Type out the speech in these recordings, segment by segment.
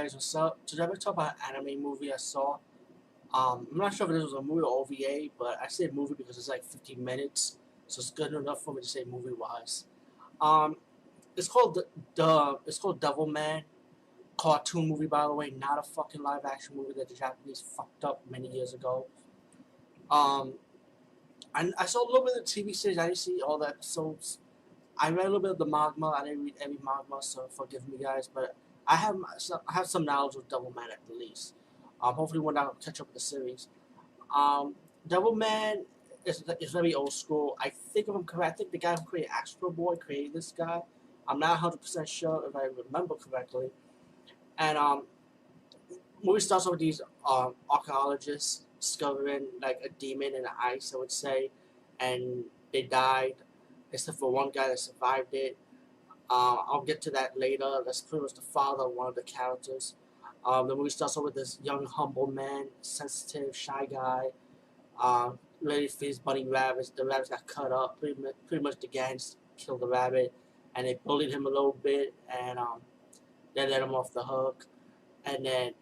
guys, what's up? Today I'm going to talk about an anime movie I saw. I'm not sure if this was a movie or OVA, but I say movie because it's like 15 minutes, so it's good enough for me to say movie-wise. Um, it's called it's called DevilMan, cartoon movie by the way, not a fucking live-action movie that the Japanese fucked up many years ago. Um, I saw a little bit of the TV series. I didn't see all the episodes. I read a little bit of the manga. I didn't read every manga, so forgive me, guys. But I have some knowledge of Devilman at the least. Hopefully, one day I'll catch up with the series. Devilman is very old school. I think if I'm correct, I think the guy who created Astro Boy created this guy. I'm not 100% sure if I remember correctly. And movie starts off with these archaeologists discovering like a demon in the ice, I would say, and they died, except for one guy that survived it. I'll get to that later. That's pretty much the father of one of the characters. The movie starts off with this young, humble man, sensitive, shy guy, ready to feed his bunny rabbits. The rabbits got cut up. Pretty much the gangs killed the rabbit, and they bullied him a little bit, and they let him off the hook. And then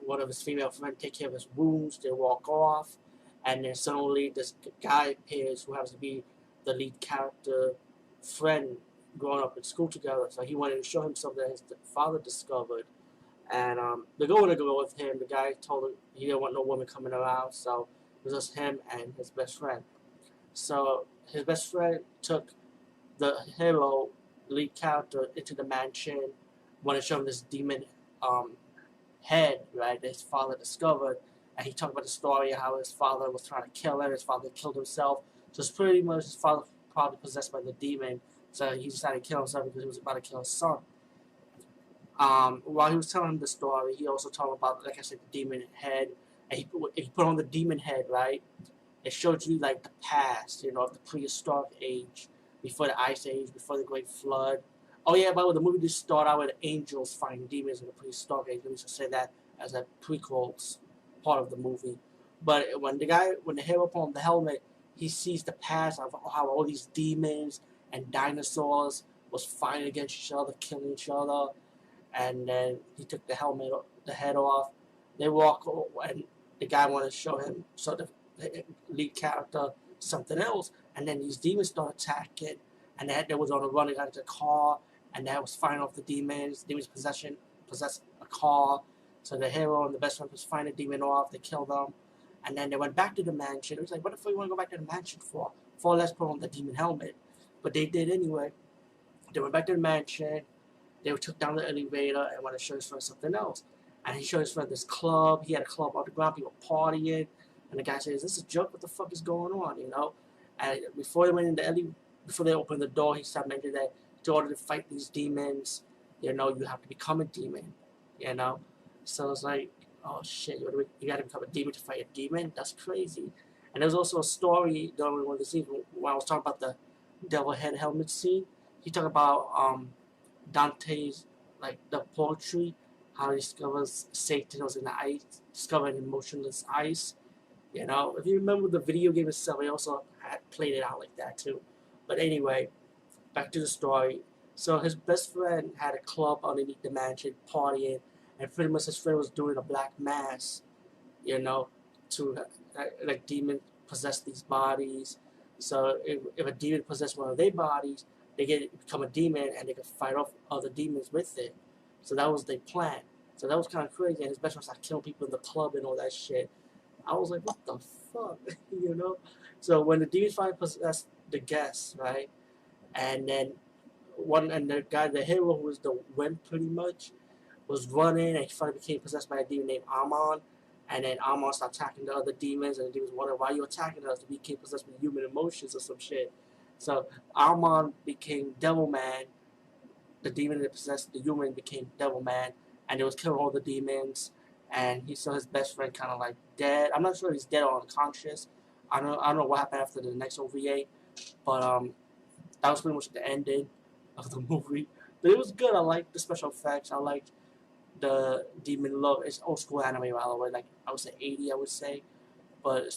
one of his female friends take care of his wounds. They walk off, and then suddenly this guy appears who happens to be the lead character friend growing up in school together. So he wanted to show him something that his father discovered, and they're going to go with him. The guy told him he didn't want no woman coming around, so it was just him and his best friend. So his best friend took the hero, lead character, into the mansion, wanted to show him this demon um, head, right, that his father discovered. And he talked about the story of how his father was trying to kill him, his father killed himself. So it's pretty much his father probably possessed by the demon. So he decided to kill himself because he was about to kill his son. While he was telling him the story, he also talked about, like I said, the demon head. And if you put on the demon head, right, it showed you like the past, of the prehistoric age, before the ice age, before the great flood. Oh yeah, by the way, the movie did start out with angels fighting demons in the prehistoric age. Let me just say that as a prequel part of the movie. But when the hero put on the helmet, he sees the past of how all these demons and dinosaurs was fighting against each other, killing each other, and then he took the head off. They walk, and the guy wanted to show him, so the lead character, something else, and then these demons start attacking, and they was on a run, they got into a car, and that was fighting off the demons. Demons possessed a car, so the hero and the best friend was fighting the demon off. They killed them, and then they went back to the mansion. It was like, what the fuck you want to go back to the mansion for? For less put on the demon helmet, but they did anyway. They went back to the mansion. They took down the elevator and wanted to show his friend something else. And he showed his friend this club. He had a club on the ground. People partying. And the guy said, "Is this a joke? What the fuck is going on?" And before they went in before they opened the door, he started mentioning that in order to fight these demons, you have to become a demon. You know, so it's like, oh shit, you got to become a demon to fight a demon. That's crazy. And there was also a story during one of the scenes when I was talking about the devil head helmet scene. He talked about Dante's, like, the poetry, how he discovers Satan was in the ice, discovered in motionless ice. If you remember the video game itself, he also had played it out like that too. But anyway, back to the story. So his best friend had a club underneath the mansion, partying, and pretty much his friend was doing a black mass, to like demons possess these bodies. So if a demon possessed one of their bodies, they become a demon and they could fight off other demons with it. So that was their plan. So that was kind of crazy. And his best friend started killing people in the club and all that shit. I was like, what the fuck, So when the demons finally possessed the guests, right, and then the hero who was the wimp pretty much, was running, and he finally became possessed by a demon named Amon. And then Amon started attacking the other demons, and the demons wondered, why are you attacking us? We became possessed with human emotions or some shit. So Amon became Devilman. The demon that possessed the human became Devilman, and it was killing all the demons. And he saw his best friend kind of like dead. I'm not sure if he's dead or unconscious. I don't know what happened after the next OVA, but that was pretty much the ending of the movie. But it was good. I liked the special effects. I liked the demon look. It's old school anime, by the way. Like, I would say 80, I would say. But it's